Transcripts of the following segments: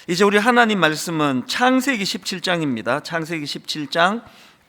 이제 우리 하나님 말씀은 창세기 17장입니다. 창세기 17장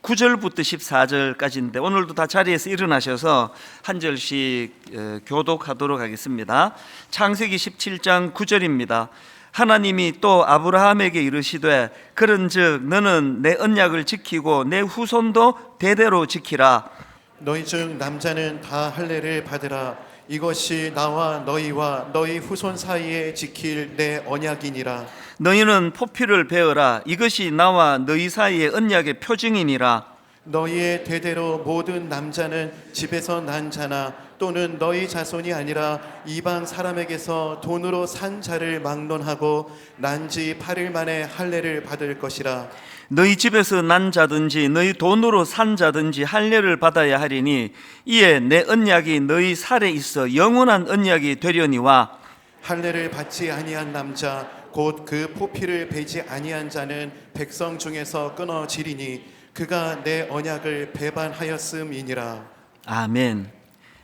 9절부터 14절까지인데 오늘도 다 자리에서 일어나셔서 한 절씩 교독하도록 하겠습니다. 창세기 17장 9절입니다. 하나님이 또 아브라함에게 이르시되 그런즉 너는 내 언약을 지키고 내 후손도 대대로 지키라. 너희 중 남자는 다 할례를 받으라. 이것이 나와 너희와 너희 후손 사이에 지킬 내 언약이니라. 너희는 포피를 베어라. 이것이 나와 너희 사이의 언약의 표징이니라. 너희의 대대로 모든 남자는 집에서 난 자나 또는 너희 자손이 아니라 이방 사람에게서 돈으로 산 자를 막론하고 난 지 8일 만에 할례를 받을 것이라. 너희 집에서 난 자든지 너희 돈으로 산 자든지 할례를 받아야 하리니 이에 내 언약이 너희 살에 있어 영원한 언약이 되려니와. 할례를 받지 아니한 남자 곧 그 포피를 베지 아니한 자는 백성 중에서 끊어지리니 그가 내 언약을 배반하였음이니라. 아멘.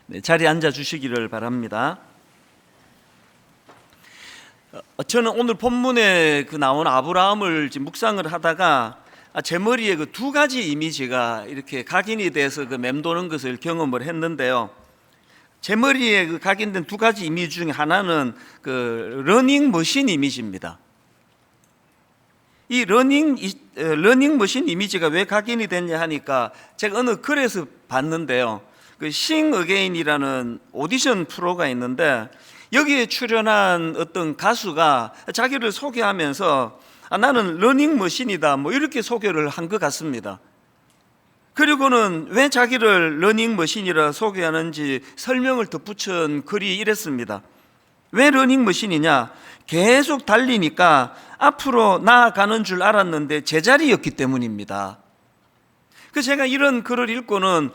네, 자리에 앉아 주시기를 바랍니다. 저는 오늘 본문에 나온 아브라함을 묵상을 하다가 제 머리에 그 두 가지 이미지가 이렇게 각인이 돼서 맴도는 것을 경험을 했는데요. 제 머리에 각인된 두 가지 이미지 중에 하나는 러닝머신 이미지입니다. 이 러닝머신 이미지가 왜 각인이 됐냐 하니까 제가 어느 글에서 봤는데요. 싱 어게인이라는 오디션 프로가 있는데 여기에 출연한 어떤 가수가 자기를 소개하면서 나는 러닝머신이다 이렇게 소개를 한 것 같습니다. 그리고는 왜 자기를 러닝머신이라 소개하는지 설명을 덧붙인 글이 이랬습니다. 왜 러닝머신이냐? 계속 달리니까 앞으로 나아가는 줄 알았는데 제자리였기 때문입니다. 제가 이런 글을 읽고는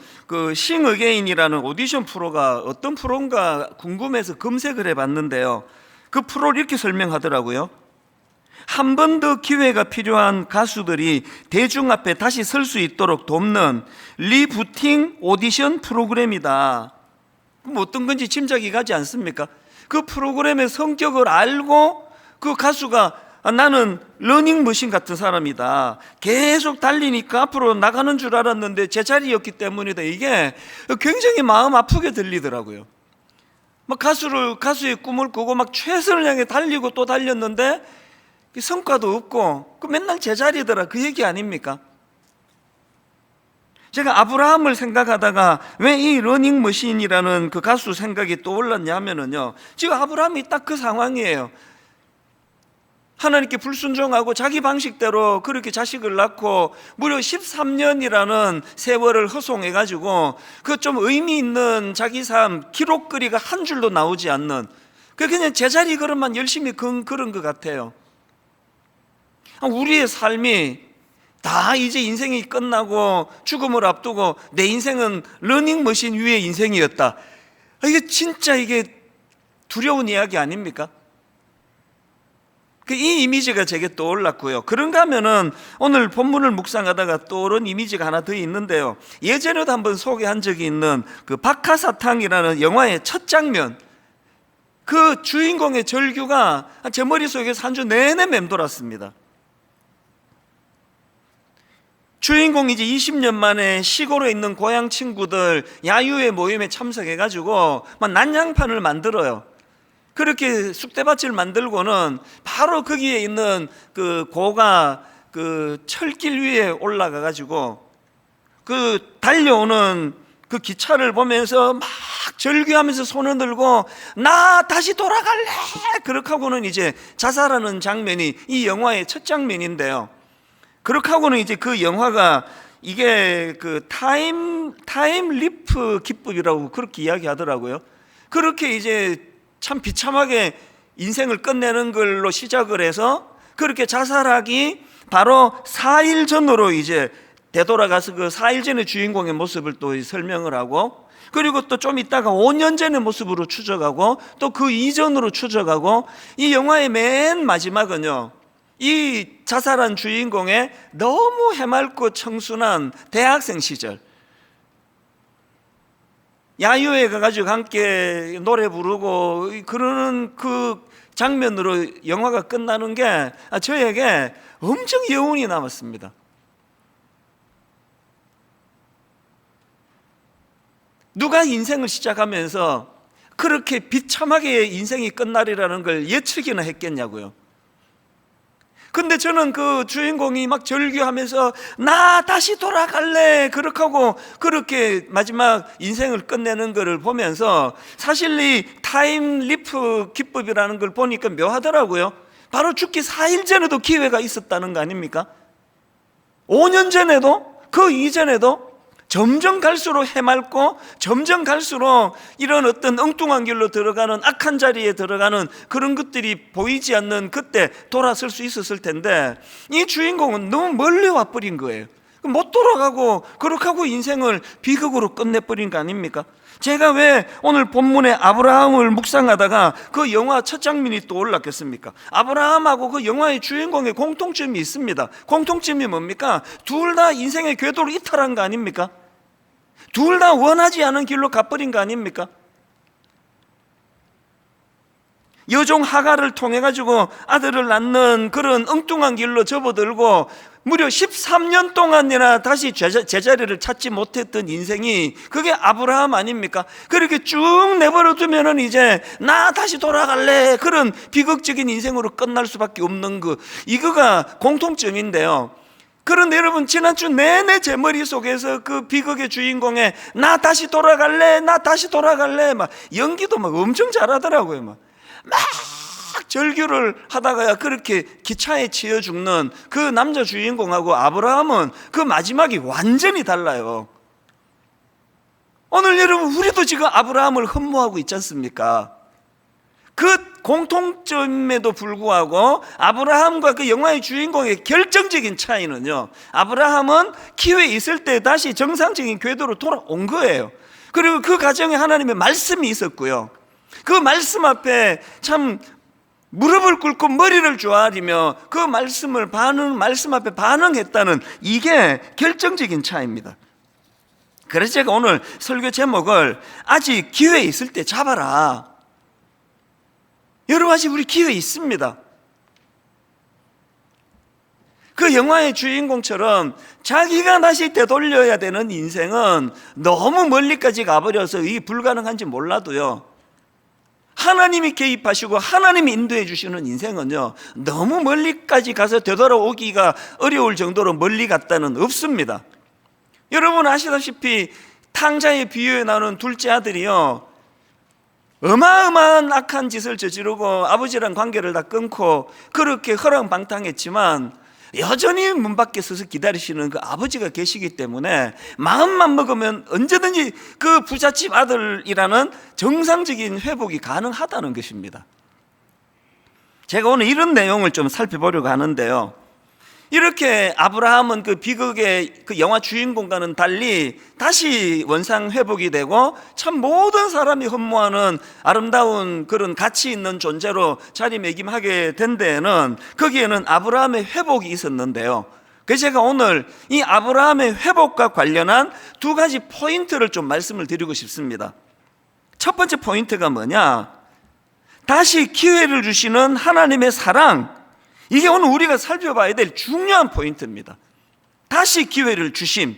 싱 어게인이라는 오디션 프로가 어떤 프로인가 궁금해서 검색을 해봤는데요. 그 프로를 이렇게 설명하더라고요. 한 번 더 기회가 필요한 가수들이 대중 앞에 다시 설 수 있도록 돕는 리부팅 오디션 프로그램이다. 어떤 건지 짐작이 가지 않습니까? 그 프로그램의 성격을 알고 그 가수가 나는 러닝머신 같은 사람이다. 계속 달리니까 앞으로 나가는 줄 알았는데 제자리였기 때문이다. 이게 굉장히 마음 아프게 들리더라고요. 가수의 꿈을 꾸고 최선을 향해 달리고 또 달렸는데 성과도 없고 맨날 제자리더라. 그 얘기 아닙니까? 제가 아브라함을 생각하다가 왜 이 러닝머신이라는 그 가수 생각이 떠올랐냐 하면은요, 지금 아브라함이 딱 그 상황이에요. 하나님께 불순종하고 자기 방식대로 그렇게 자식을 낳고 무려 13년이라는 세월을 허송해가지고 그 좀 의미 있는 자기 삶 기록거리가 한 줄도 나오지 않는 그냥 제자리 걸음만 열심히 걸은 것 같아요. 우리의 삶이 다 이제 인생이 끝나고 죽음을 앞두고 내 인생은 러닝머신 위의 인생이었다. 이게 진짜 두려운 이야기 아닙니까? 이 이미지가 제게 떠올랐고요. 그런가 하면은 오늘 본문을 묵상하다가 떠오른 이미지가 하나 더 있는데요. 예전에도 한번 소개한 적이 있는 박하사탕이라는 영화의 첫 장면, 그 주인공의 절규가 제 머릿속에서 한 주 내내 맴돌았습니다. 주인공이 이제 20년 만에 시골에 있는 고향 친구들 야유회 모임에 참석해가지고 난장판을 만들어요. 그렇게 쑥대밭을 만들고는 바로 거기에 있는 고가 철길 위에 올라가가지고 달려오는 기차를 보면서 막 절규하면서 손을 들고 나 다시 돌아갈래! 그렇게 하고는 이제 자살하는 장면이 이 영화의 첫 장면인데요. 그렇게 하고는 이제 그 영화가 이게 타임 리프 기법이라고 그렇게 이야기하더라고요. 그렇게 이제 참 비참하게 인생을 끝내는 걸로 시작을 해서 그렇게 자살하기 바로 4일 전으로 이제 되돌아가서 4일 전의 주인공의 모습을 또 설명을 하고, 그리고 또 좀 있다가 5년 전의 모습으로 추적하고 또 그 이전으로 추적하고, 이 영화의 맨 마지막은요, 이 자살한 주인공의 너무 해맑고 청순한 대학생 시절, 야유회 가가지고 함께 노래 부르고 그러는 그 장면으로 영화가 끝나는 게 저에게 엄청 여운이 남았습니다. 누가 인생을 시작하면서 그렇게 비참하게 인생이 끝나리라는 걸 예측이나 했겠냐고요. 근데 저는 그 주인공이 막 절규하면서 나 다시 돌아갈래 그렇게 하고 그렇게 마지막 인생을 끝내는 것을 보면서 사실 이 타임 리프 기법이라는 걸 보니까 묘하더라고요. 바로 죽기 4일 전에도 기회가 있었다는 거 아닙니까? 5년 전에도, 그 이전에도 점점 갈수록 해맑고 점점 갈수록 이런 어떤 엉뚱한 길로 들어가는 악한 자리에 들어가는 그런 것들이 보이지 않는 그때 돌아설 수 있었을 텐데 이 주인공은 너무 멀리 와버린 거예요. 못 돌아가고 그렇게 하고 인생을 비극으로 끝내버린 거 아닙니까? 제가 왜 오늘 본문에 아브라함을 묵상하다가 그 영화 첫 장면이 또 올랐겠습니까? 아브라함하고 그 영화의 주인공의 공통점이 있습니다. 공통점이 뭡니까? 둘 다 인생의 궤도를 이탈한 거 아닙니까? 둘 다 원하지 않은 길로 가버린 거 아닙니까? 여종 하갈을 통해 가지고 아들을 낳는 그런 엉뚱한 길로 접어들고 무려 13년 동안이나 다시 제자리를 찾지 못했던 인생이 그게 아브라함 아닙니까? 그렇게 쭉 내버려 두면은 이제 나 다시 돌아갈래 그런 비극적인 인생으로 끝날 수밖에 없는 이거가 공통점인데요. 그런데 여러분 지난주 내내 제 머릿속에서 그 비극의 주인공의 나 다시 돌아갈래 나 다시 돌아갈래 막 연기도 막 엄청 잘하더라고요. 막 절규를 하다가 그렇게 기차에 치여 죽는 그 남자 주인공하고 아브라함은 그 마지막이 완전히 달라요. 오늘 여러분 우리도 지금 아브라함을 흠모하고 있지 않습니까? 그 공통점에도 불구하고 아브라함과 그 영화의 주인공의 결정적인 차이는요, 아브라함은 기회 있을 때 다시 정상적인 궤도로 돌아온 거예요. 그리고 그 과정에 하나님의 말씀이 있었고요, 그 말씀 앞에 참 무릎을 꿇고 머리를 조아리며 그 말씀 앞에 반응했다는 이게 결정적인 차이입니다. 그래서 제가 오늘 설교 제목을 아직 기회 있을 때 잡아라. 여러분 아직 우리 기회 있습니다. 그 영화의 주인공처럼 자기가 다시 되돌려야 되는 인생은 너무 멀리까지 가버려서 이게 불가능한지 몰라도요, 하나님이 개입하시고 하나님이 인도해 주시는 인생은요 너무 멀리까지 가서 되돌아오기가 어려울 정도로 멀리 갔다는 없습니다. 여러분 아시다시피 탕자의 비유에 나오는 둘째 아들이요 어마어마한 악한 짓을 저지르고 아버지랑 관계를 다 끊고 그렇게 허랑방탕했지만 여전히 문 밖에 서서 기다리시는 그 아버지가 계시기 때문에 마음만 먹으면 언제든지 그 부잣집 아들이라는 정상적인 회복이 가능하다는 것입니다. 제가 오늘 이런 내용을 좀 살펴보려고 하는데요, 이렇게 아브라함은 그 비극의 그 영화 주인공과는 달리 다시 원상 회복이 되고 참 모든 사람이 흠모하는 아름다운 그런 가치 있는 존재로 자리매김하게 된 데에는 거기에는 아브라함의 회복이 있었는데요, 그래서 제가 오늘 이 아브라함의 회복과 관련한 두 가지 포인트를 좀 말씀을 드리고 싶습니다. 첫 번째 포인트가 뭐냐, 다시 기회를 주시는 하나님의 사랑, 이게 오늘 우리가 살펴봐야 될 중요한 포인트입니다. 다시 기회를 주심.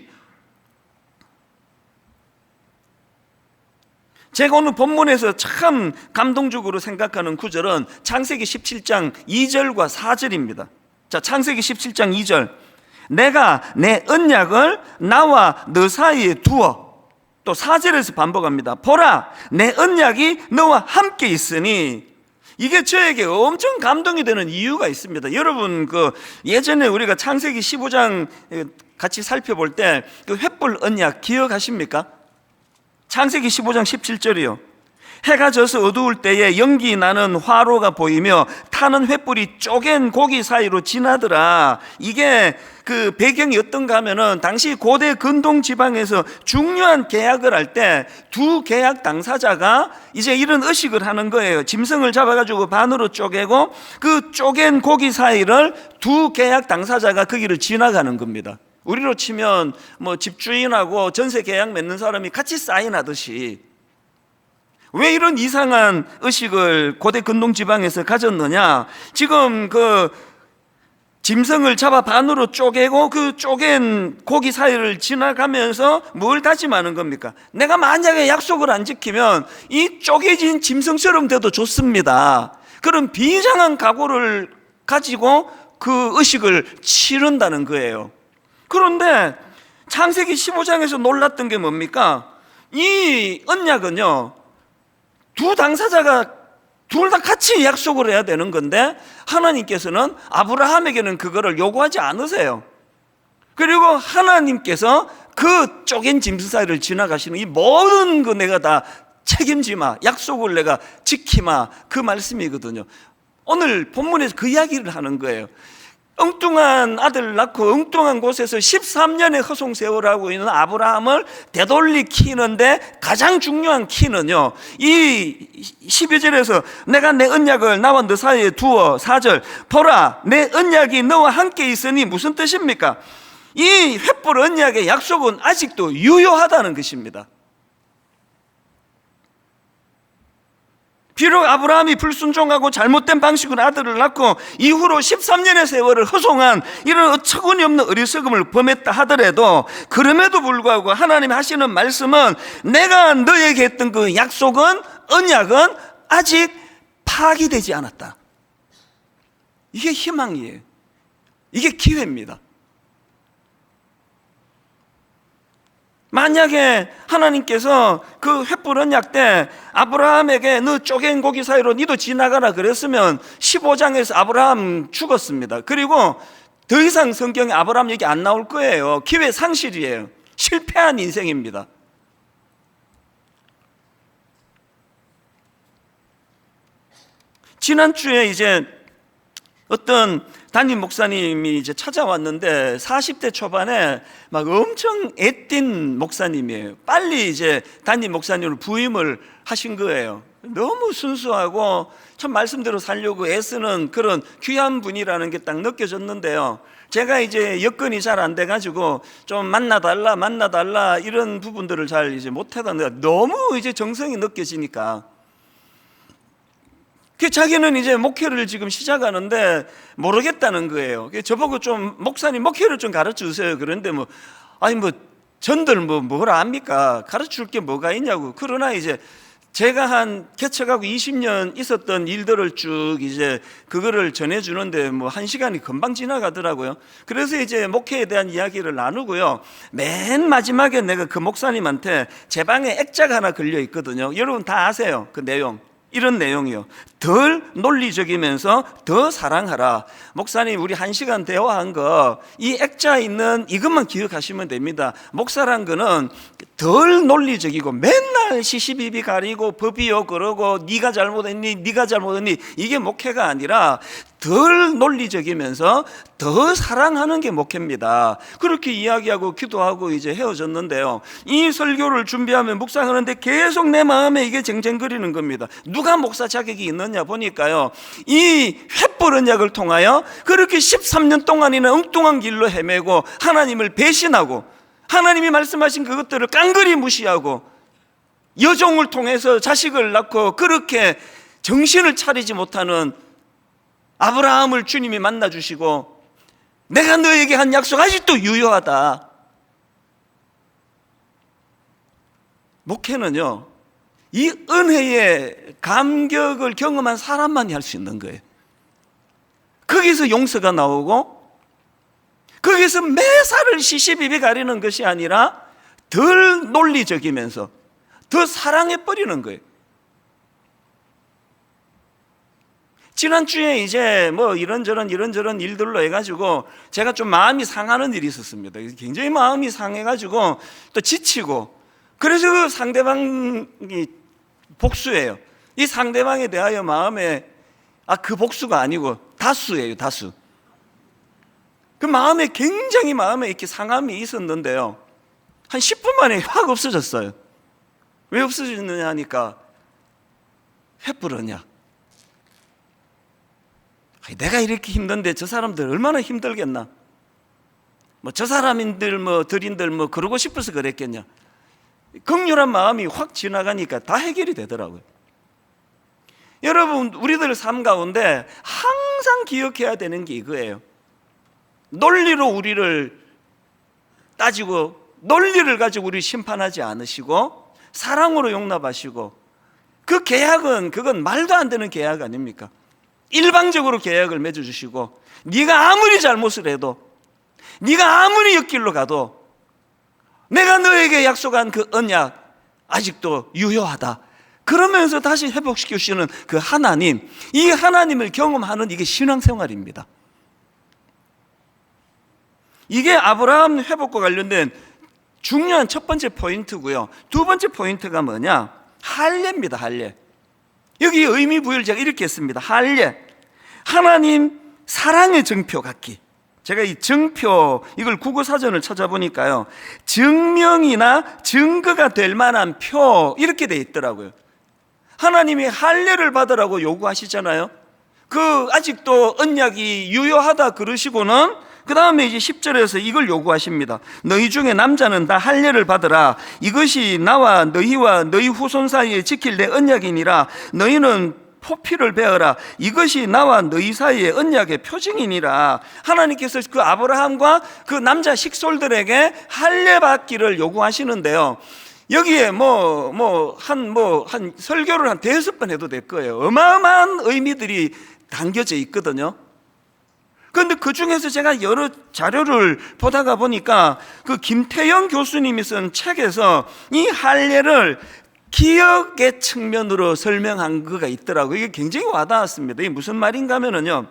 제가 오늘 본문에서 참 감동적으로 생각하는 구절은 창세기 17장 2절과 4절입니다. 자, 창세기 17장 2절. 내가 내 언약을 나와 너 사이에 두어. 또 4절에서 반복합니다. 보라, 내 언약이 너와 함께 있으니. 이게 저에게 엄청 감동이 되는 이유가 있습니다. 여러분 그 예전에 우리가 창세기 15장 같이 살펴볼 때 그 횃불 언약 기억하십니까? 창세기 15장 17절이요. 해가 져서 어두울 때에 연기 나는 화로가 보이며 타는 횃불이 쪼갠 고기 사이로 지나더라. 이게 그 배경이 어떤가 하면은 당시 고대 근동 지방에서 중요한 계약을 할 때 두 계약 당사자가 이제 이런 의식을 하는 거예요. 짐승을 잡아가지고 반으로 쪼개고 그 쪼갠 고기 사이를 두 계약 당사자가 거기를 지나가는 겁니다. 우리로 치면 뭐 집주인하고 전세 계약 맺는 사람이 같이 사인하듯이 왜 이런 이상한 의식을 고대 근동 지방에서 가졌느냐? 지금 그 짐승을 잡아 반으로 쪼개고 그 쪼갠 고기 사이를 지나가면서 뭘 다짐하는 겁니까? 내가 만약에 약속을 안 지키면 이 쪼개진 짐승처럼 돼도 좋습니다. 그런 비장한 각오를 가지고 그 의식을 치른다는 거예요. 그런데 창세기 15장에서 놀랐던 게 뭡니까? 이 언약은요, 두 당사자가 둘 다 같이 약속을 해야 되는 건데 하나님께서는 아브라함에게는 그거를 요구하지 않으세요. 그리고 하나님께서 그 쪼갠 짐승 사이를 지나가시는 이 모든 거 내가 다 책임지마, 약속을 내가 지키마, 그 말씀이거든요. 오늘 본문에서 그 이야기를 하는 거예요. 엉뚱한 아들 낳고 엉뚱한 곳에서 13년의 허송 세월을 하고 있는 아브라함을 되돌리키는데 가장 중요한 키는요, 이 12절에서 내가 내 언약을 나와 너 사이에 두어, 4절 보라 내 언약이 너와 함께 있으니 무슨 뜻입니까? 이 횃불 언약의 약속은 아직도 유효하다는 것입니다. 비록 아브라함이 불순종하고 잘못된 방식으로 아들을 낳고 이후로 13년의 세월을 허송한 이런 어처구니 없는 어리석음을 범했다 하더라도, 그럼에도 불구하고 하나님이 하시는 말씀은 내가 너에게 했던 그 약속은, 언약은 아직 파기되지 않았다. 이게 희망이에요. 이게 기회입니다. 만약에 하나님께서 그 횃불 언약 때 아브라함에게 너 쪼갠 고기 사이로 니도 지나가라 그랬으면 15장에서 아브라함 죽었습니다. 그리고 더 이상 성경에 아브라함 얘기 안 나올 거예요. 기회 상실이에요. 실패한 인생입니다. 지난주에 이제 어떤 담임 목사님이 이제 찾아왔는데 40대 초반에 막 엄청 애띤 목사님이에요. 빨리 이제 담임 목사님으로 부임을 하신 거예요. 너무 순수하고 참 말씀대로 살려고 애쓰는 그런 귀한 분이라는 게 딱 느껴졌는데요. 제가 이제 여건이 잘 안 돼가지고 좀 만나달라 이런 부분들을 잘 이제 못하던데 너무 이제 정성이 느껴지니까. 자기는 이제 목회를 지금 시작하는데 모르겠다는 거예요. 저보고 좀 목사님 목회를 좀 가르쳐 주세요. 그런데 전들 뭐라 합니까? 가르쳐 줄 게 뭐가 있냐고. 그러나 이제 제가 한 개척하고 20년 있었던 일들을 쭉 이제 그거를 전해주는데 1시간이 금방 지나가더라고요. 그래서 이제 목회에 대한 이야기를 나누고요. 맨 마지막에 내가 그 목사님한테 제 방에 액자가 하나 걸려 있거든요. 여러분 다 아세요. 그 내용. 이런 내용이요. 덜 논리적이면서 더 사랑하라. 목사님 우리 1시간 대화한 거 이 액자 있는 이것만 기억하시면 됩니다. 목사란 거는 덜 논리적이고 맨날 시시비비 가리고 법이요 그러고 네가 잘못했니 이게 목회가 아니라 덜 논리적이면서 더 사랑하는 게 목회입니다. 그렇게 이야기하고 기도하고 이제 헤어졌는데요. 이 설교를 준비하면 묵상하는데 계속 내 마음에 이게 쟁쟁거리는 겁니다. 누가 목사 자격이 있느냐 보니까요, 이 횃불 언약을 통하여 그렇게 13년 동안이나 엉뚱한 길로 헤매고 하나님을 배신하고 하나님이 말씀하신 그것들을 깡그리 무시하고 여종을 통해서 자식을 낳고 그렇게 정신을 차리지 못하는 아브라함을 주님이 만나주시고 내가 너에게 한 약속 아직도 유효하다. 목회는요, 이 은혜의 감격을 경험한 사람만이 할 수 있는 거예요. 거기서 용서가 나오고 거기서 매사를 시시비비 가리는 것이 아니라 덜 논리적이면서 더 사랑해버리는 거예요. 지난주에 이제 이런저런 일들로 해가지고 제가 좀 마음이 상하는 일이 있었습니다. 굉장히 마음이 상해가지고 또 지치고, 그래서 그 상대방이 복수예요. 이 상대방에 대하여 마음에 그 복수가 아니고 다수예요. 다수. 그 마음에 굉장히 이렇게 상함이 있었는데요, 한 10분 만에 확 없어졌어요. 왜 없어졌느냐 하니까 횃불 언약. 내가 이렇게 힘든데 저 사람들 얼마나 힘들겠나. 저 사람인들 들인들 그러고 싶어서 그랬겠냐. 긍휼한 마음이 확 지나가니까 다 해결이 되더라고요. 여러분, 우리들 삶 가운데 항상 기억해야 되는 게 이거예요. 논리로 우리를 따지고 논리를 가지고 우리 심판하지 않으시고 사랑으로 용납하시고, 그 계약은 그건 말도 안 되는 계약 아닙니까? 일방적으로 계약을 맺어주시고, 네가 아무리 잘못을 해도, 네가 아무리 옆길로 가도 내가 너에게 약속한 그 언약 아직도 유효하다. 그러면서 다시 회복시켜 주시는 그 하나님, 이 하나님을 경험하는 이게 신앙생활입니다. 이게 아브라함 회복과 관련된 중요한 첫 번째 포인트고요. 두 번째 포인트가 뭐냐? 할례입니다. 할례. 여기 의미 부여를 제가 이렇게 했습니다. 할례, 하나님 사랑의 증표 갖기. 제가 이 증표, 이걸 국어사전을 찾아보니까요, 증명이나 증거가 될 만한 표, 이렇게 돼 있더라고요. 하나님이 할례를 받으라고 요구하시잖아요. 그 아직도 언약이 유효하다 그러시고는 그 다음에 이제 10절에서 이걸 요구하십니다. 너희 중에 남자는 다 할례를 받으라. 이것이 나와 너희와 너희 후손 사이에 지킬 내 언약이니라. 너희는 포피를 베어라. 이것이 나와 너희 사이의 언약의 표징이니라. 하나님께서 그 아브라함과 그 남자 식솔들에게 할례 받기를 요구하시는데요, 여기에 한 설교를 한 5번 해도 될 거예요. 어마어마한 의미들이 담겨져 있거든요. 그런데 그 중에서 제가 여러 자료를 보다가 보니까 그 김태영 교수님이 쓴 책에서 이 할례를 기억의 측면으로 설명한 거가 있더라고요. 이게 굉장히 와닿았습니다. 이게 무슨 말인가 하면요,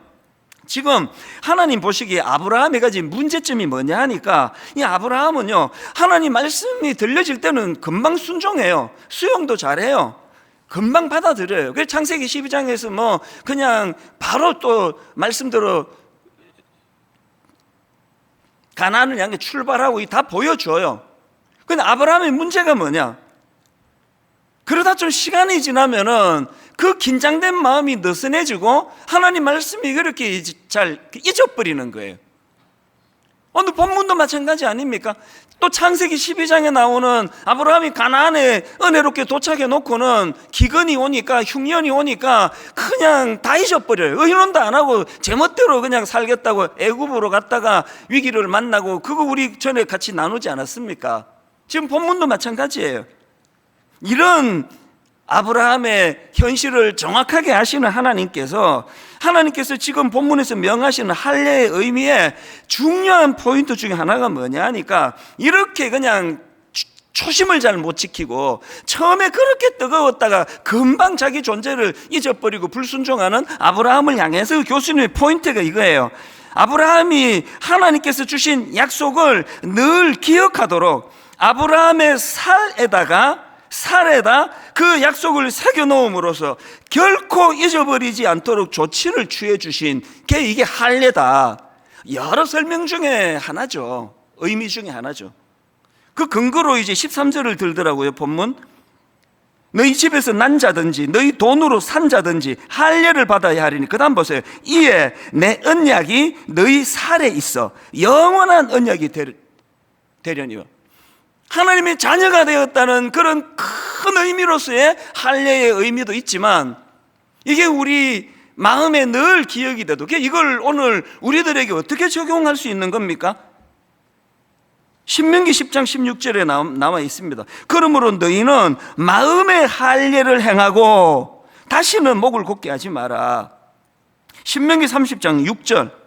지금 하나님 보시기에 아브라함이 가진 문제점이 뭐냐 하니까, 이 아브라함은요, 하나님 말씀이 들려질 때는 금방 순종해요. 수용도 잘해요. 금방 받아들여요. 그래서 창세기 12장에서 그냥 바로 또 말씀대로 가나안을 향해 출발하고 다 보여줘요. 근데 아브라함의 문제가 뭐냐? 그러다 좀 시간이 지나면은 그 긴장된 마음이 느슨해지고 하나님 말씀이 그렇게 잘 잊어버리는 거예요. 오늘 본문도 마찬가지 아닙니까? 또 창세기 12장에 나오는 아브라함이 가나안에 은혜롭게 도착해 놓고는 기근이 오니까, 흉년이 오니까 그냥 다 잊어버려요. 의논도 안 하고 제멋대로 그냥 살겠다고 애굽으로 갔다가 위기를 만나고, 그거 우리 전에 같이 나누지 않았습니까? 지금 본문도 마찬가지예요. 이런 아브라함의 현실을 정확하게 아시는 하나님께서 지금 본문에서 명하시는 할례의 의미에 중요한 포인트 중에 하나가 뭐냐 하니까, 이렇게 그냥 초심을 잘 못 지키고 처음에 그렇게 뜨거웠다가 금방 자기 존재를 잊어버리고 불순종하는 아브라함을 향해서 교수님의 포인트가 이거예요. 아브라함이 하나님께서 주신 약속을 늘 기억하도록 아브라함의 살에다 그 약속을 새겨놓음으로써 결코 잊어버리지 않도록 조치를 취해 주신 게 이게 할례다. 여러 설명 중에 하나죠. 의미 중에 하나죠. 그 근거로 이제 13절을 들더라고요. 본문, 너희 집에서 난 자든지 너희 돈으로 산 자든지 할례를 받아야 하리니. 그 다음 보세요. 이에 내 언약이 너희 살에 있어 영원한 언약이 되려니와. 하나님의 자녀가 되었다는 그런 큰 의미로서의 할례의 의미도 있지만, 이게 우리 마음에 늘 기억이 돼도 이걸 오늘 우리들에게 어떻게 적용할 수 있는 겁니까? 신명기 10장 16절에 나와 있습니다. 그러므로 너희는 마음의 할례를 행하고 다시는 목을 곧게 하지 마라. 신명기 30장 6절,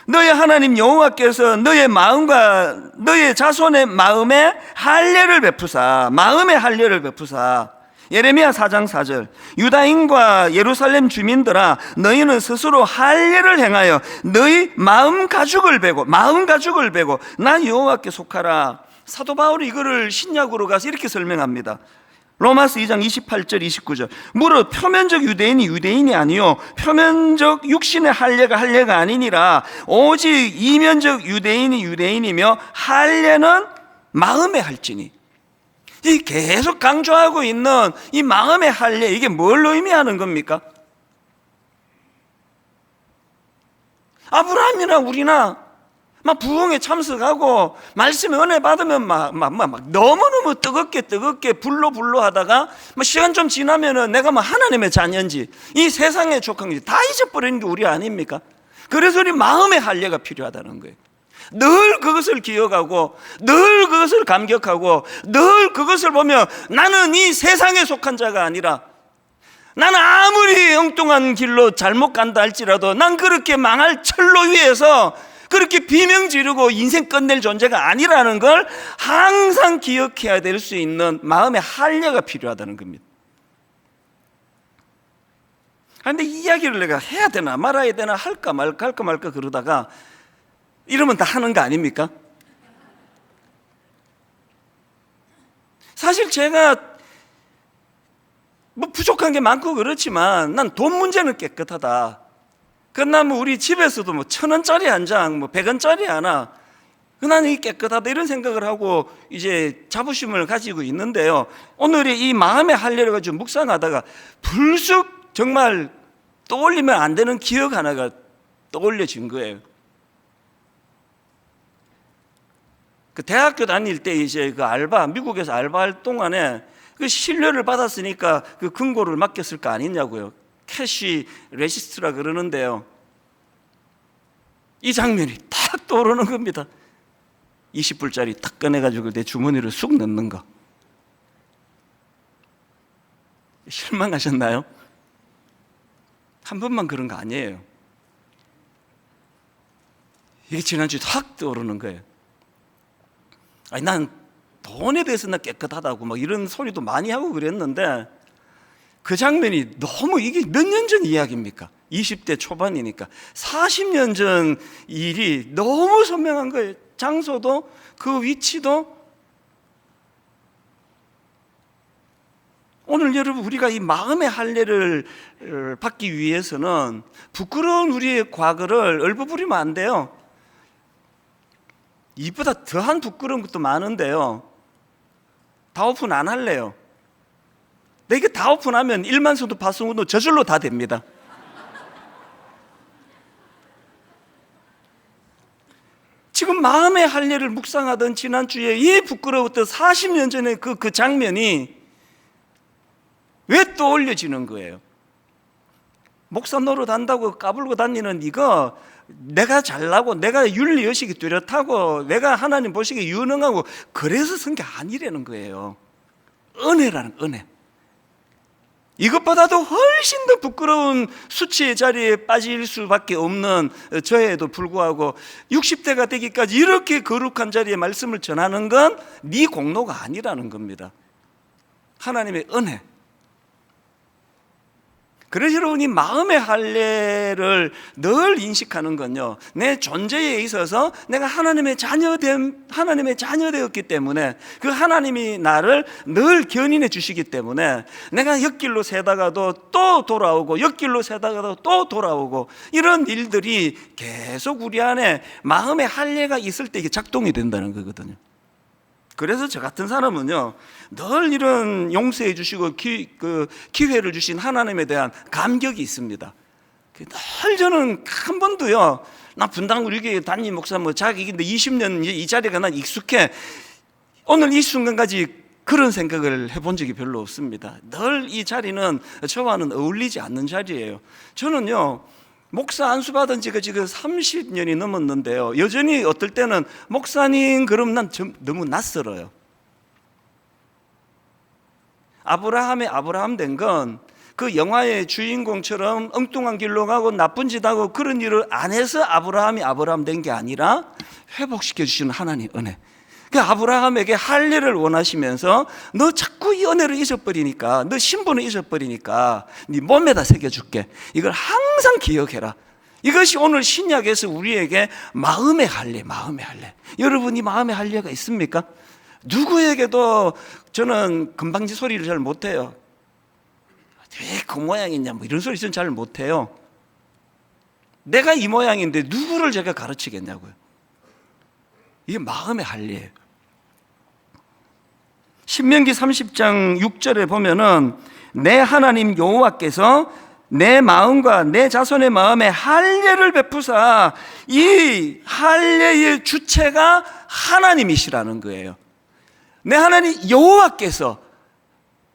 너의 하나님 여호와께서 너의 마음과 너의 자손의 마음에 할례를 베푸사. 예레미야 4장 4절, 유다인과 예루살렘 주민들아, 너희는 스스로 할례를 행하여 너희 마음 가죽을 베고 나 여호와께 속하라. 사도 바울이 이거를 신약으로 가서 이렇게 설명합니다. 로마서 2장 28절 29절, 무릇 표면적 유대인이 유대인이 아니요 표면적 육신의 할례가 아니니라. 오직 이면적 유대인이 유대인이며 할례는 마음에 할지니. 이 계속 강조하고 있는 이 마음의 할례, 이게 뭘 의미하는 겁니까? 아브라함이나 우리나 막 부흥에 참석하고 말씀에 은혜 받으면 막 너무너무 뜨겁게 불로 하다가 막 시간 좀 지나면은 내가 막 하나님의 자녀인지 이 세상에 족한지 다 잊어버리는 게 우리 아닙니까? 그래서 우리 마음의 할례가 필요하다는 거예요. 늘 그것을 기억하고 늘 그것을 감격하고 늘 그것을 보며 나는 이 세상에 속한 자가 아니라, 나는 아무리 엉뚱한 길로 잘못 간다 할지라도 난 그렇게 망할 철로 위에서 그렇게 비명 지르고 인생 끝낼 존재가 아니라는 걸 항상 기억해야 될 수 있는 마음의 할례가 필요하다는 겁니다. 그런데 이 이야기를 내가 해야 되나 말아야 되나 할까 말까 그러다가 이러면 다 하는 거 아닙니까? 사실 제가 뭐 부족한 게 많고 그렇지만 난 돈 문제는 깨끗하다. 그나마 우리 집에서도 뭐 1,000원짜리 한 장, 뭐 100원짜리 하나, 나는 이 깨끗하다 이런 생각을 하고 이제 자부심을 가지고 있는데요. 오늘의 이 마음의 할례를 가지고 묵상하다가 불쑥 정말 떠올리면 안 되는 기억 하나가 떠올려진 거예요. 그 대학교 다닐 때 이제 그 미국에서 알바할 동안에 그 신뢰를 받았으니까 그 금고를 맡겼을 거 아니냐고요. 캐시 레시스트라 그러는데요. 이 장면이 딱 떠오르는 겁니다. 20불짜리 딱 꺼내가지고 내 주머니를 쑥 넣는 거. 실망하셨나요? 한 번만 그런 거 아니에요. 이게 지난주에 확 떠오르는 거예요. 아니, 난 돈에 대해서 나 깨끗하다고 막 이런 소리도 많이 하고 그랬는데 그 장면이 너무, 이게 몇 년 전 이야기입니까? 20대 초반이니까 40년 전 일이 너무 선명한 거예요. 장소도 그 위치도. 오늘 여러분, 우리가 이 마음의 할례를 받기 위해서는 부끄러운 우리의 과거를 얼버무리면 안 돼요. 이보다 더한 부끄러운 것도 많은데요. 다 오픈 안 할래요. 내가 다 오픈하면 1만 소도 파송도 저절로 다 됩니다. 지금 마음의 할례를 묵상하던 지난주에 이 부끄러웠던 40년 전의 그 장면이 왜 떠올려지는 거예요? 목사 노릇 한다고 까불고 다니는 이거, 내가 잘나고 내가 윤리의식이 뚜렷하고 내가 하나님 보시기에 유능하고 그래서 선 게 아니라는 거예요. 은혜라는 은혜. 이것보다도 훨씬 더 부끄러운 수치의 자리에 빠질 수밖에 없는 저에도 불구하고 60대가 되기까지 이렇게 거룩한 자리에 말씀을 전하는 건 네 공로가 아니라는 겁니다. 하나님의 은혜. 그래서 여러분이 마음의 할례를 늘 인식하는 건요, 내 존재에 있어서 내가 하나님의 자녀되었기 때문에, 그 하나님이 나를 늘 견인해 주시기 때문에 내가 옆길로 새다가도 또 돌아오고 옆길로 새다가도 또 돌아오고 이런 일들이 계속 우리 안에 마음의 할례가 있을 때 이게 작동이 된다는 거거든요. 그래서 저 같은 사람은요, 늘 이런 용서해 주시고 기회를 주신 하나님에 대한 감격이 있습니다. 늘 저는 한 번도요, 나 분당 우리 교회 담임 목사 자격인데 20년 이 자리가 난 익숙해, 오늘 이 순간까지 그런 생각을 해본 적이 별로 없습니다. 늘 이 자리는 저와는 어울리지 않는 자리예요. 저는요, 목사 안수 받은 지가 지금 30년이 넘었는데요, 여전히 어떨 때는 목사님 그럼 난 너무 낯설어요. 아브라함의 아브라함 된 건 그 영화의 주인공처럼 엉뚱한 길로 가고 나쁜 짓 하고 그런 일을 안 해서 아브라함이 아브라함 된 게 아니라 회복시켜 주시는 하나님 은혜. 그 아브라함에게 할례를 원하시면서 너 자꾸 이 은혜를 잊어버리니까, 너 신분을 잊어버리니까 네 몸에다 새겨줄게. 이걸 항상 기억해라. 이것이 오늘 신약에서 우리에게 마음의 할례, 마음의 할례. 여러분이 마음의 할례가 있습니까? 누구에게도 저는 금방지 소리를 잘 못해요. 왜 그 모양이냐 뭐 이런 소리 저는 잘 못해요. 내가 이 모양인데 누구를 제가 가르치겠냐고요. 이게 마음의 할례예요. 신명기 30장 6절에 보면은 내 하나님 여호와께서 내 마음과 내 자손의 마음에 할례를 베푸사, 이 할례의 주체가 하나님이시라는 거예요. 내 하나님 여호와께서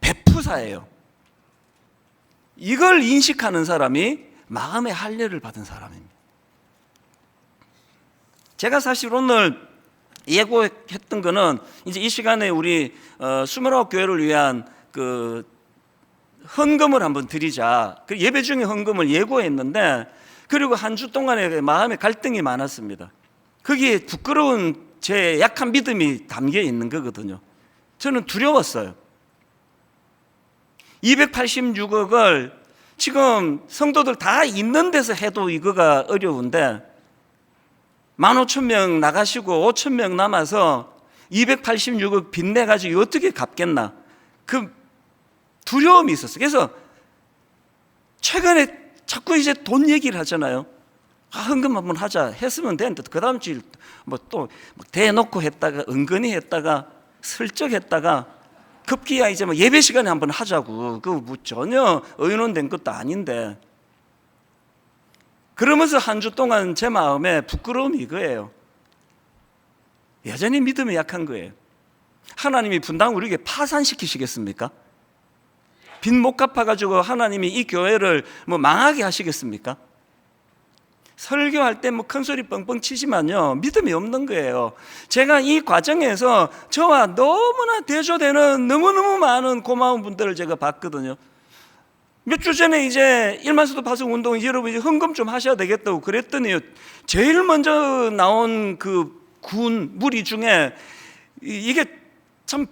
베푸사예요. 이걸 인식하는 사람이 마음의 할례를 받은 사람입니다. 제가 사실 오늘 예고했던 거는 이제 이 시간에 우리 29교회를 위한 그 헌금을 한번 드리자. 그 예배 중에 헌금을 예고했는데, 그리고 한 주 동안에 마음에 갈등이 많았습니다. 거기에 부끄러운 제 약한 믿음이 담겨 있는 거거든요. 저는 두려웠어요. 286억을 지금 성도들 다 있는 데서 해도 이거가 어려운데 15,000명 나가시고 5,000명 남아서 286억 빚내가지고 어떻게 갚겠나, 그 두려움이 있었어요. 그래서 최근에 자꾸 이제 돈 얘기를 하잖아요. 헌금 한번 하자 했으면 되는데, 그 다음 주일 뭐 또 대놓고 했다가 은근히 했다가 슬쩍 했다가 급기야 이제 뭐 예배 시간에 한번 하자고. 그 뭐 전혀 의논된 것도 아닌데. 그러면서 한 주 동안 제 마음에 부끄러움이 이거예요. 여전히 믿음이 약한 거예요. 하나님이 분당 우리에게 파산시키시겠습니까? 빚 못 갚아가지고 하나님이 이 교회를 뭐 망하게 하시겠습니까? 설교할 때 뭐 큰 소리 뻥뻥 치지만요, 믿음이 없는 거예요. 제가 이 과정에서 저와 너무나 대조되는 너무너무 많은 고마운 분들을 제가 봤거든요. 몇 주 전에 이제 일만수도 파송 운동, 여러분 이제 헌금 좀 하셔야 되겠다고 그랬더니 제일 먼저 나온 그 군 무리 중에 이게 참,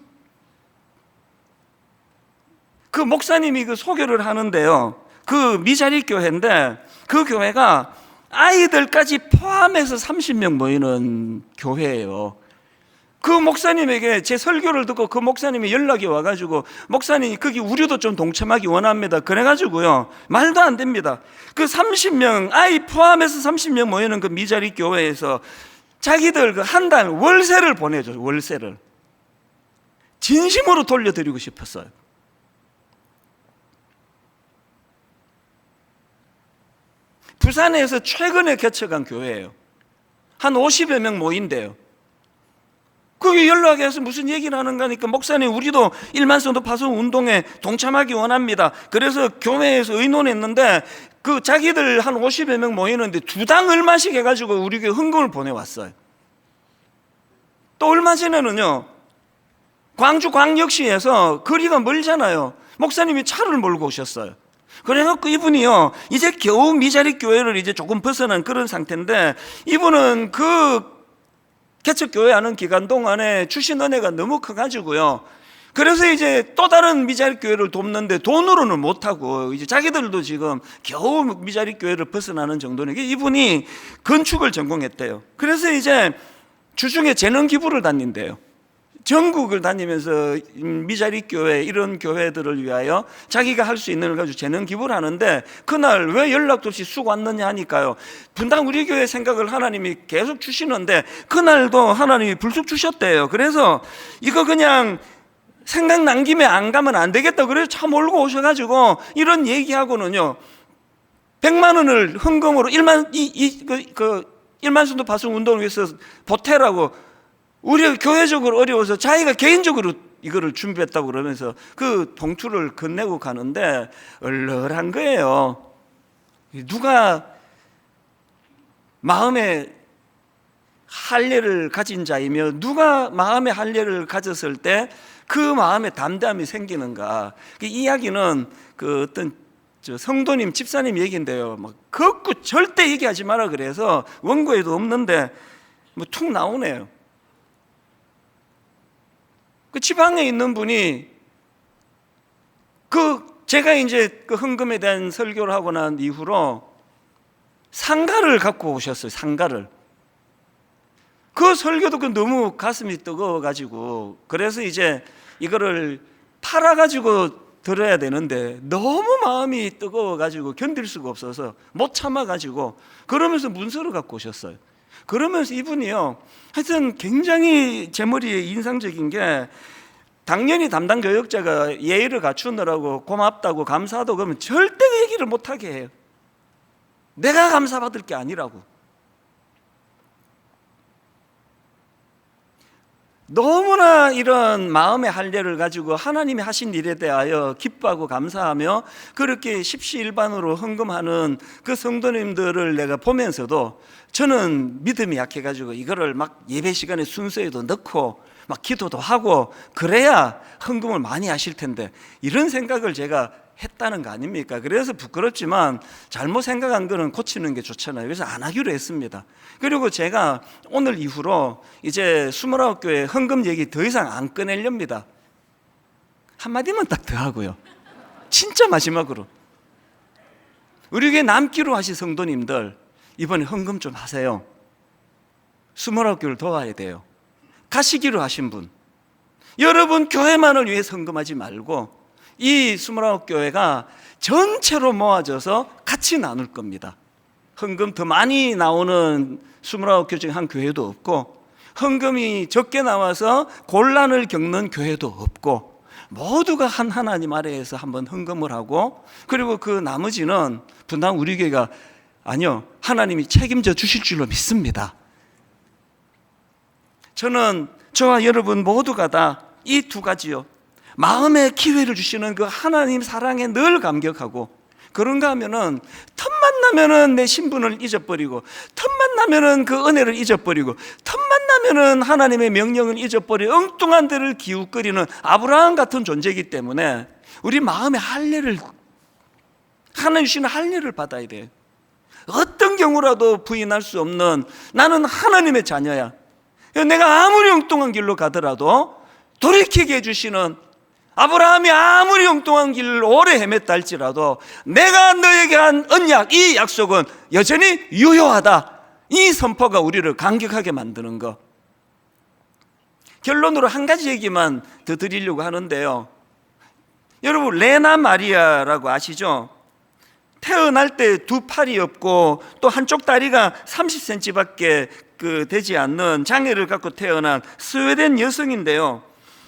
그 목사님이 그 소개를 하는데요, 그 미자리 교회인데 그 교회가 아이들까지 포함해서 30명 모이는 교회예요. 그 목사님에게 제 설교를 듣고 그 목사님이 연락이 와가지고, 목사님 거기 우리도 좀 동참하기 원합니다. 그래가지고요, 말도 안 됩니다. 그 30명 아이 포함해서 30명 모이는 그 미자리 교회에서 자기들 그 한 달 월세를 보내줘요. 월세를 진심으로 돌려드리고 싶었어요. 부산에서 최근에 개척한 교회예요. 한 50여 명 모인대요. 거기 연락해서 무슨 얘기를 하는가 하니까, 목사님 우리도 일만성도 파송 운동에 동참하기 원합니다. 그래서 교회에서 의논했는데 그 자기들 한 50여 명 모이는데 두당 얼마씩 해가지고 우리 교회 헌금을 보내왔어요. 또 얼마 전에는요, 광주 광역시에서 거리가 멀잖아요. 목사님이 차를 몰고 오셨어요. 그래갖고 이분이요, 이제 겨우 미자리 교회를 이제 조금 벗어난 그런 상태인데, 이분은 그 개척교회 하는 기간 동안에 주신 은혜가 너무 커가지고요, 그래서 이제 또 다른 미자리 교회를 돕는데 돈으로는 못하고 이제 자기들도 지금 겨우 미자리 교회를 벗어나는 정도는, 이분이 건축을 전공했대요. 그래서 이제 주중에 재능 기부를 다닌대요. 전국을 다니면서 미자리 교회, 이런 교회들을 위하여 자기가 할 수 있는 걸 가지고 재능 기부를 하는데, 그날 왜 연락도 없이 쑥 왔느냐 하니까요, 분당 우리 교회 생각을 하나님이 계속 주시는데 그날도 하나님이 불쑥 주셨대요. 그래서 이거 그냥 생각난 김에 안 가면 안 되겠다, 그래서 차 몰고 오셔가지고 이런 얘기하고는요, 100만 원을 헌금으로 1만 순도 파송 운동을 위해서 보태라고, 우리가 교회적으로 어려워서 자기가 개인적으로 이거를 준비했다고 그러면서 그 봉투를 건네고 가는데 얼얼한 거예요. 누가 마음에 할례를 가진 자이며 누가 마음의 할례를 가졌을 때 그 마음에 담대함이 생기는가. 이 이야기는 그 어떤 성도님, 집사님 얘기인데요, 막 걷고 절대 얘기하지 마라 그래서 원고에도 없는데 뭐 툭 나오네요. 그 지방에 있는 분이 제가 이제 그 헌금에 대한 설교를 하고 난 이후로 상가를 갖고 오셨어요. 상가를. 그 설교도 너무 가슴이 뜨거워가지고, 그래서 이제 이거를 팔아가지고 들어야 되는데 너무 마음이 뜨거워가지고 견딜 수가 없어서 못 참아가지고, 그러면서 문서를 갖고 오셨어요. 그러면서 이분이요, 하여튼 굉장히 제 머리에 인상적인 게, 당연히 담당 교역자가 예의를 갖추느라고 고맙다고 감사하다고 그러면 절대 그 얘기를 못하게 해요. 내가 감사받을 게 아니라고. 너무나 이런 마음의 할례를 가지고 하나님이 하신 일에 대하여 기뻐하고 감사하며 그렇게 십시일반으로 헌금하는 그 성도님들을 내가 보면서도 저는 믿음이 약해가지고 이거를 막 예배 시간에 순서에도 넣고 막 기도도 하고 그래야 헌금을 많이 하실 텐데 이런 생각을 제가 했다는 거 아닙니까? 그래서 부끄럽지만 잘못 생각한 거는 고치는 게 좋잖아요. 그래서 안 하기로 했습니다. 그리고 제가 오늘 이후로 이제 29교회 헌금 얘기 더 이상 안 꺼내렵니다. 한마디만 딱 더 하고요. 진짜 마지막으로 우리 교회 남기로 하신 성도님들 이번에 헌금 좀 하세요. 29교회를 도와야 돼요. 가시기로 하신 분, 여러분 교회만을 위해 헌금하지 말고 이 29교회가 전체로 모아져서 같이 나눌 겁니다. 헌금 더 많이 나오는 29교회 중에 한 교회도 없고 헌금이 적게 나와서 곤란을 겪는 교회도 없고 모두가 한 하나님 아래에서 한번 헌금을 하고 그리고 그 나머지는 분당 우리 교회가 아니요 하나님이 책임져 주실 줄로 믿습니다. 저는 저와 여러분 모두가 다 이 두 가지요 마음의 기회를 주시는 그 하나님 사랑에 늘 감격하고 그런가 하면은 틈만 나면은 내 신분을 잊어버리고 틈만 나면은 그 은혜를 잊어버리고 틈만 나면은 하나님의 명령을 잊어버리고 엉뚱한 데를 기웃거리는 아브라함 같은 존재이기 때문에 우리 마음의 할례를 하나님 주시는 할례를 받아야 돼요. 어떤 경우라도 부인할 수 없는 나는 하나님의 자녀야. 내가 아무리 엉뚱한 길로 가더라도 돌이키게 해주시는 아브라함이 아무리 엉뚱한 길을 오래 헤맸다 할지라도 내가 너에게 한 언약, 이 약속은 여전히 유효하다. 이 선포가 우리를 감격하게 만드는 것. 결론으로 한 가지 얘기만 더 드리려고 하는데요. 여러분 레나 마리아라고 아시죠? 태어날 때 두 팔이 없고 또 한쪽 다리가 30cm밖에 되지 않는 장애를 갖고 태어난 스웨덴 여성인데요.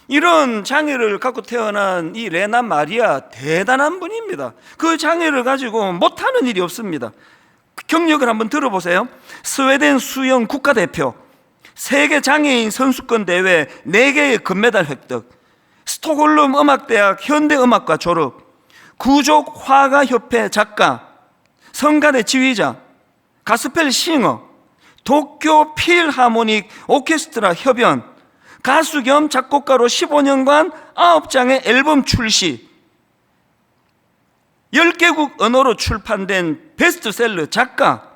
이런 장애를 갖고 태어난 이 레나 마리아 대단한 분입니다. 그 장애를 가지고 못하는 일이 없습니다. 경력을 한번 들어보세요. 스웨덴 수영 국가대표, 세계 장애인 선수권 대회 4개의 금메달 획득, 스톡홀름 음악대학 현대음악과 졸업, 구족 화가협회 작가, 성가대 지휘자, 가스펠 싱어, 도쿄 필하모닉 오케스트라 협연, 가수 겸 작곡가로 15년간 9장의 앨범 출시, 10개국 언어로 출판된 베스트셀러 작가,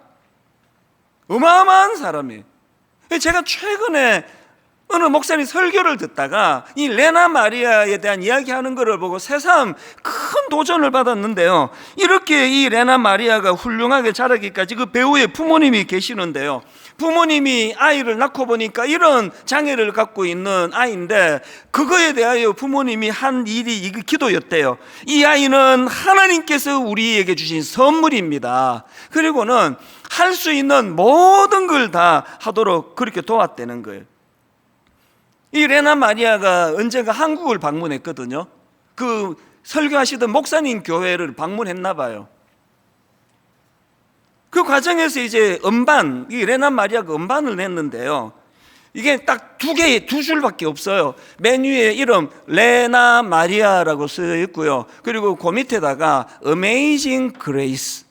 어마어마한 사람이에요. 제가 최근에 어느 목사님 설교를 듣다가 이 레나 마리아에 대한 이야기하는 것을 보고 새삼 큰 도전을 받았는데요. 이렇게 이 레나 마리아가 훌륭하게 자라기까지 그 배우의 부모님이 계시는데요. 부모님이 아이를 낳고 보니까 이런 장애를 갖고 있는 아이인데 그거에 대하여 부모님이 한 일이 이 기도였대요. 이 아이는 하나님께서 우리에게 주신 선물입니다. 그리고는 할 수 있는 모든 걸 다 하도록 그렇게 도왔다는 거예요. 이 레나 마리아가 언젠가 한국을 방문했거든요. 그 설교하시던 목사님 교회를 방문했나 봐요. 그 과정에서 이제 음반, 이 레나 마리아가 음반을 냈는데요. 이게 딱 두 줄밖에 없어요. 맨 위에 이름 레나 마리아라고 쓰여 있고요. 그리고 그 밑에다가 Amazing Grace,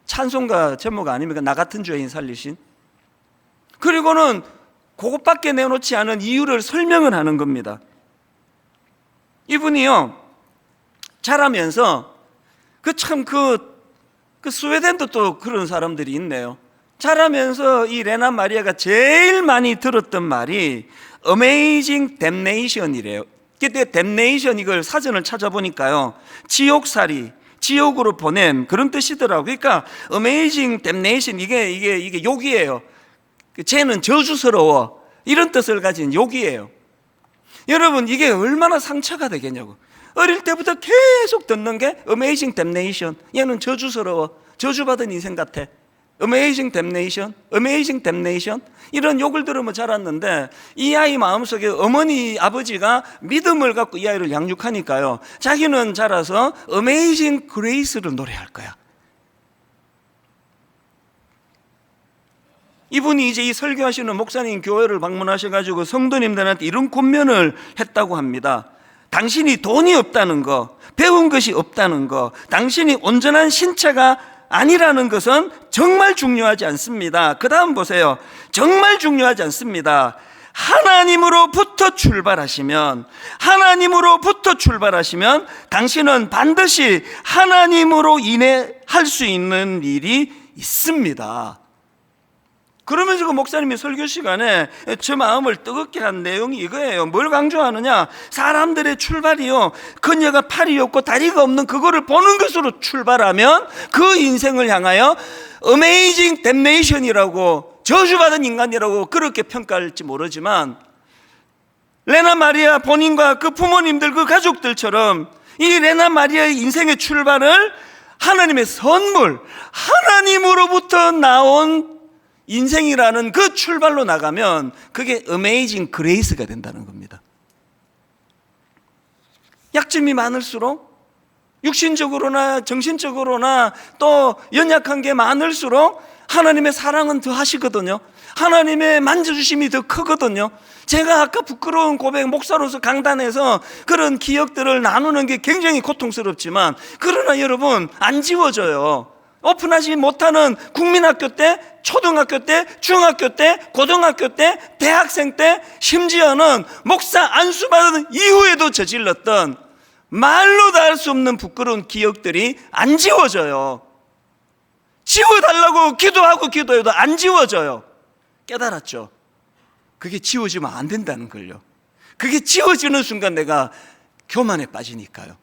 찬송가 제목 아닙니까? 나 같은 죄인 살리신. 그리고는 그것밖에 내놓지 않은 이유를 설명을 하는 겁니다. 이분이요 자라면서 그 스웨덴도 또 그런 사람들이 있네요. 자라면서 이 레나 마리아가 제일 많이 들었던 말이 Amazing Damnation이래요. 그때 Damnation 이걸 사전을 찾아보니까요 지옥살이, 지옥으로 보냄 그런 뜻이더라고요. 그러니까 Amazing Damnation 이게 욕이에요. 쟤는 저주스러워 이런 뜻을 가진 욕이에요. 여러분 이게 얼마나 상처가 되겠냐고. 어릴 때부터 계속 듣는 게 Amazing Damnation, 얘는 저주스러워, 저주받은 인생 같아, Amazing damnation, Amazing damnation 이런 욕을 들으면 자랐는데 이 아이 마음속에 어머니 아버지가 믿음을 갖고 이 아이를 양육하니까요, 자기는 자라서 Amazing Grace를 노래할 거야. 이분이 이제 이 설교하시는 목사님 교회를 방문하셔가지고 성도님들한테 이런 권면을 했다고 합니다. 당신이 돈이 없다는 거, 배운 것이 없다는 거, 당신이 온전한 신체가 아니라는 것은 정말 중요하지 않습니다. 그 다음 보세요. 정말 중요하지 않습니다. 하나님으로부터 출발하시면 당신은 반드시 하나님으로 인해 할 수 있는 일이 있습니다. 그러면서 그 목사님이 설교 시간에 제 마음을 뜨겁게 한 내용이 이거예요. 뭘 강조하느냐? 사람들의 출발이요, 그녀가 팔이 없고 다리가 없는 그거를 보는 것으로 출발하면 그 인생을 향하여 Amazing damnation이라고, 저주받은 인간이라고 그렇게 평가할지 모르지만, 레나 마리아 본인과 그 부모님들, 그 가족들처럼 이 레나 마리아의 인생의 출발을 하나님의 선물, 하나님으로부터 나온 인생이라는 그 출발로 나가면 그게 Amazing Grace가 된다는 겁니다. 약점이 많을수록, 육신적으로나 정신적으로나 또 연약한 게 많을수록 하나님의 사랑은 더 하시거든요. 하나님의 만져주심이 더 크거든요. 제가 아까 부끄러운 고백, 목사로서 강단에서 그런 기억들을 나누는 게 굉장히 고통스럽지만, 그러나 여러분 안 지워져요. 오픈하지 못하는 국민학교 때, 초등학교 때, 중학교 때, 고등학교 때, 대학생 때, 심지어는 목사 안수받은 이후에도 저질렀던 말로 다 할 수 없는 부끄러운 기억들이 안 지워져요. 지워달라고 기도해도 안 지워져요. 깨달았죠? 그게 지워지면 안 된다는 걸요. 그게 지워지는 순간 내가 교만에 빠지니까요.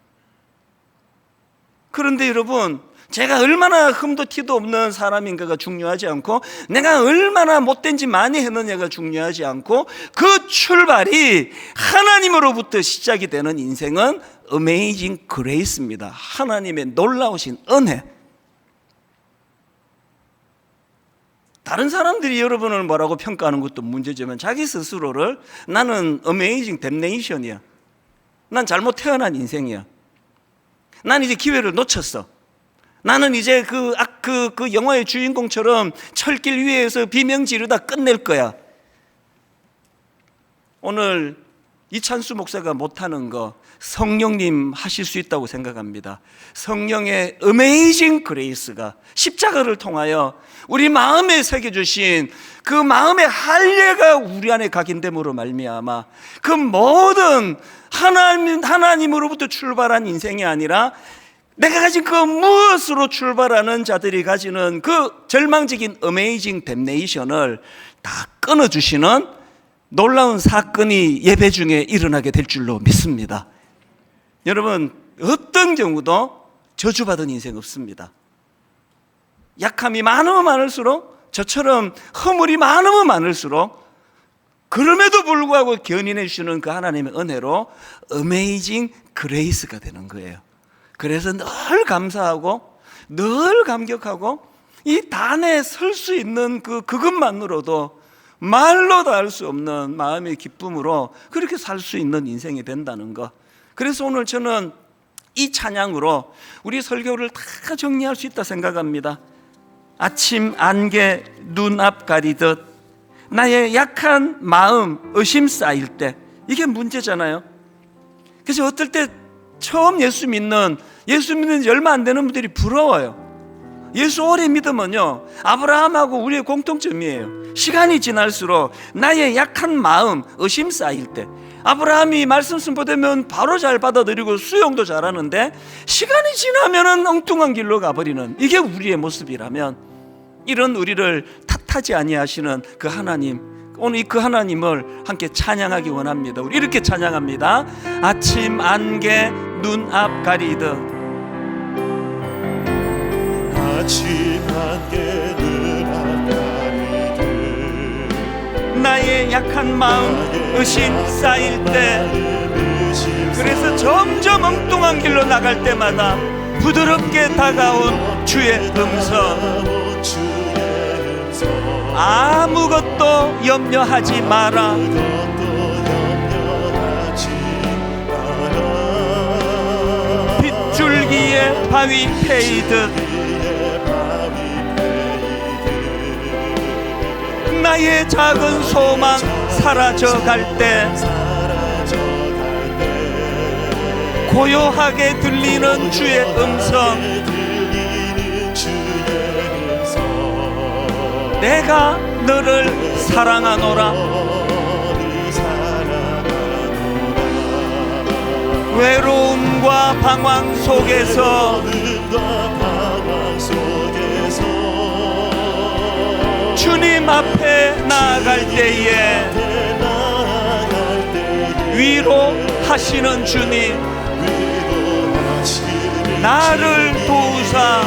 그런데 여러분, 제가 얼마나 흠도 티도 없는 사람인가가 중요하지 않고, 내가 얼마나 못된 짓 많이 했느냐가 중요하지 않고, 그 출발이 하나님으로부터 시작이 되는 인생은 Amazing Grace입니다. 하나님의 놀라우신 은혜. 다른 사람들이 여러분을 뭐라고 평가하는 것도 문제지만, 자기 스스로를 나는 Amazing damnation이야, 난 잘못 태어난 인생이야, 난 이제 기회를 놓쳤어, 나는 이제 그 영화의 주인공처럼 철길 위에서 비명 지르다 끝낼 거야. 오늘 이찬수 목사가 못하는 거 성령님 하실 수 있다고 생각합니다. 성령의 Amazing Grace가 십자가를 통하여 우리 마음에 새겨주신 그 마음의 할례가 우리 안에 각인됨으로 말미암아 그 모든 하나님으로부터 출발한 인생이 아니라 내가 가진 그 무엇으로 출발하는 자들이 가지는 그 절망적인 Amazing damnation을 다 끊어주시는 놀라운 사건이 예배 중에 일어나게 될 줄로 믿습니다. 여러분, 어떤 경우도 저주받은 인생 없습니다. 약함이 많으면 많을수록, 저처럼 허물이 많으면 많을수록, 그럼에도 불구하고 견인해 주시는 그 하나님의 은혜로 Amazing Grace가 되는 거예요. 그래서 늘 감사하고 늘 감격하고 이 단에 설 수 있는 그것만으로도 말로 다 할 수 없는 마음의 기쁨으로 그렇게 살 수 있는 인생이 된다는 것. 그래서 오늘 저는 이 찬양으로 우리 설교를 다 정리할 수 있다 생각합니다. 아침 안개 눈앞 가리듯 나의 약한 마음 의심 쌓일 때, 이게 문제잖아요. 그래서 어떨 때 처음 예수 믿는 지 얼마 안 되는 분들이 부러워요. 예수 오래 믿으면요, 아브라함하고 우리의 공통점이에요. 시간이 지날수록 나의 약한 마음 의심 쌓일 때, 아브라함이 말씀 선포되면 바로 잘 받아들이고 수용도 잘하는데 시간이 지나면은 엉뚱한 길로 가버리는, 이게 우리의 모습이라면 이런 우리를 탓하지 아니하시는 그 하나님, 오늘 그 하나님을 함께 찬양하기 원합니다. 우리 이렇게 찬양합니다. 아침 안개 눈앞 가리듯 아침 안개 눈앞 가리듯 나의 약한 마음 의심 쌓일 때, 그래서 점점 엉뚱한 길로 나갈 때마다 부드럽게 다가온 주의 음성, 아무것도 염려하지 마라. 빗줄기에 바위 패이듯 나의 작은 소망 사라져갈 때 고요하게 들리는 주의 음성, 내가 너를 사랑하노라. 외로움과 방황 속에서 주님 앞에 나아갈 때에 위로하시는 주님, 나를 도우사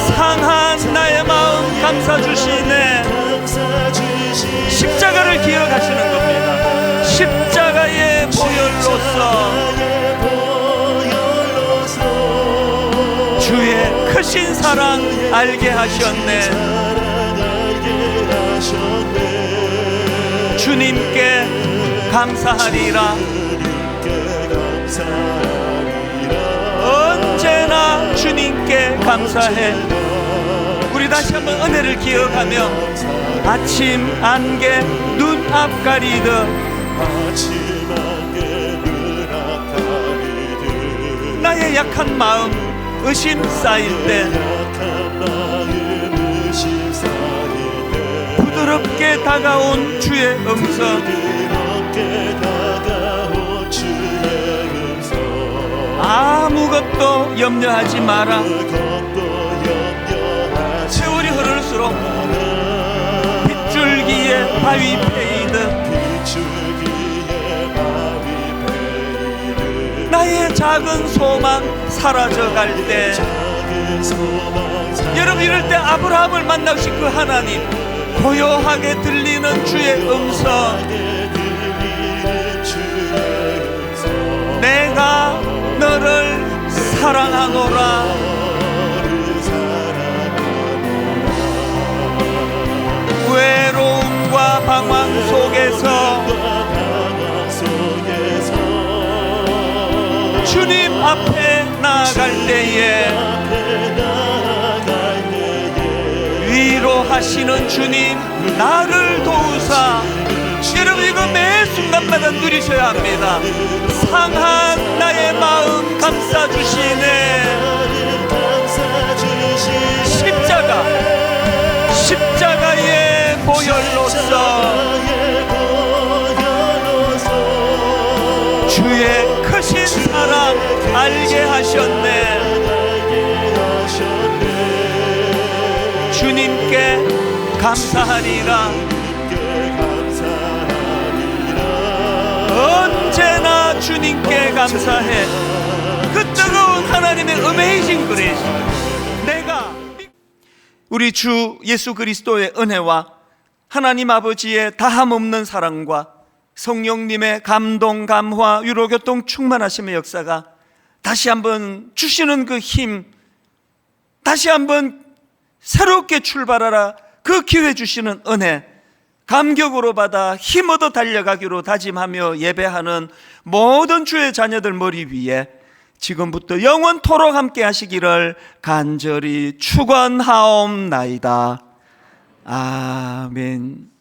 상한 나의 마음 감싸 주시네. 십자가를 기억하시는 겁니다. 십자가의 보혈로서 주의 크신 사랑 알게 하셨네. 주님께 감사하리라. 언제나 주님께 감사해. 우리 다시 한번 은혜를 기억하며 아침 안개 눈앞 가리듯 나의 약한 마음 의심 쌓일 때 부드럽게 다가온 주의 음성, 아무것도 염려하지 마라. 세월이 흐를수록 빗줄기에 바위 패이듯 나의 작은 소망 사라져갈 때, 여러분 이럴 때 아브라함을 만나신 그 하나님, 고요하게 들리는 주의 음성, 내가 너를 사랑하노라. 외로움과 방황 속에서 주님 앞에 나아갈 때에 위로하시는 주님, 나를 도우사. 여러분 이거 매 순간마다 누리셔야 합니다. 상한 나의 마음 감싸주시네. 십자가의 보혈로서 주의 크신 사랑 알게 하셨네. 주님께 감사하리라. 언제나 주님께 감사해. 그 뜨거운 하나님의 어메이징 그레이스, 내가 우리 주 예수 그리스도의 은혜와 하나님 아버지의 다함없는 사랑과 성령님의 감동, 감화, 위로교통 충만하심의 역사가 다시 한번 주시는 그 힘, 다시 한번 새롭게 출발하라 그 기회 주시는 은혜, 감격으로 받아 힘 얻어 달려가기로 다짐하며 예배하는 모든 주의 자녀들 머리 위에 지금부터 영원토록 함께 하시기를 간절히 축원하옵나이다. 아멘.